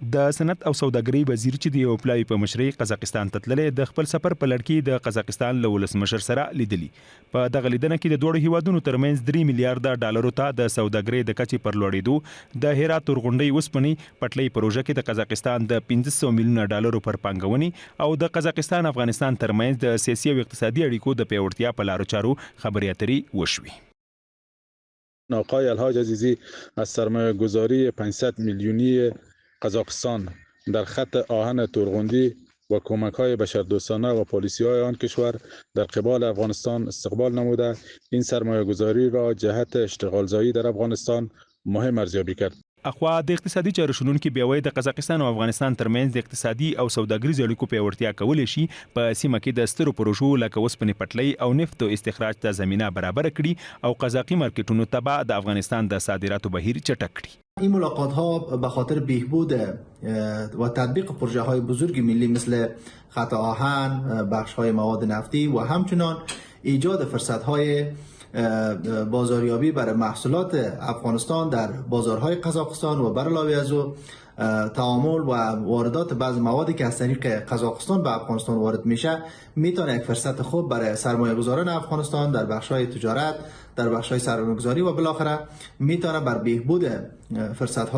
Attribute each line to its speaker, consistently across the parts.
Speaker 1: د صنعت او سوداګرۍ وزیر چې د یو پلاوي په مشرۍ قزاقستان ته تللی د خپل سفر په لړ کې د قزاقستان له ولسمشر سره لیدلی. په دغه لیدنه کې د دوړو هیوادونو ترمنځ 3 میلیارډ ډالرو ته د سوداګرۍ د کچې پر لوړېدو، د هرات تورغونډۍ وسپنې پټلۍ پروژه کې د قزاقستان د 500 میلیونه ډالرو پر پانګونې او د قزاقستان افغانستان ترمنځ د سیاسي او اقتصادي اړیکو د پیاوړتیا په لارو چارو خبرې اترې وشوي.
Speaker 2: آقای الحاج عزیزی از سرمایه گذاری 500 میلیونی قزاقستان در خط آهن تورغوندی و کمک‌های بشردوستانه و پالیسی‌های آن کشور در قبال افغانستان استقبال نموده این سرمایه‌گذاری را جهت اشتغالزایی در افغانستان مهم ارزیابی کرد.
Speaker 1: اخوا د اقتصادي چارو شنونکي بیا وایي د قزاقستان او افغانستان ترمنځ د اقتصادي او سوداګریزو اړیکو پیاوړتیا کولی شي په سیمه کې د سترو پروژو لکه وسپنې پټلۍ او نفتو استخراج ته زمینه برابر کړي او قزاقي مارکیټونو ته به د افغانستان د صادراتو بهیر چټک کړي.
Speaker 3: این ملاقات ها به خاطر بهبود و تطبیق پروژه های بزرگ ملی مثل خط آهن، بخش های مواد نفتی و همچنان ایجاد فرصت های بازاریابی برای محصولات افغانستان در بازارهای قزاقستان و بر علاوه از او تعامل و واردات بعض موادی که از طریق قزاقستان به افغانستان وارد میشه میتونه یک فرصت خوب برای سرمایه گذاران افغانستان در بخش‌های تجارت، در بخش‌های سرمایه‌گذاری و بالاخره میتونه بر بهبود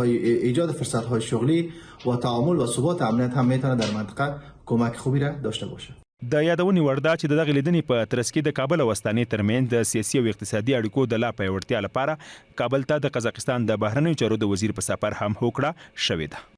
Speaker 3: ایجاد فرصت‌های شغلی و تعامل و ثبات امنیت هم میتونه در منطقه کمک خوبی را داشته باشه.
Speaker 1: د یادونې وړ ده چې د دغه لیدنې په ترڅ کې د کابل او استانې ترمنځ د سیاسي او اقتصادي اړیکو د لا پیاوړتیا لپاره کابل ته د قزاقستان د بهرنیو چارو د وزیر په سفر هم هوکړه شوې ده.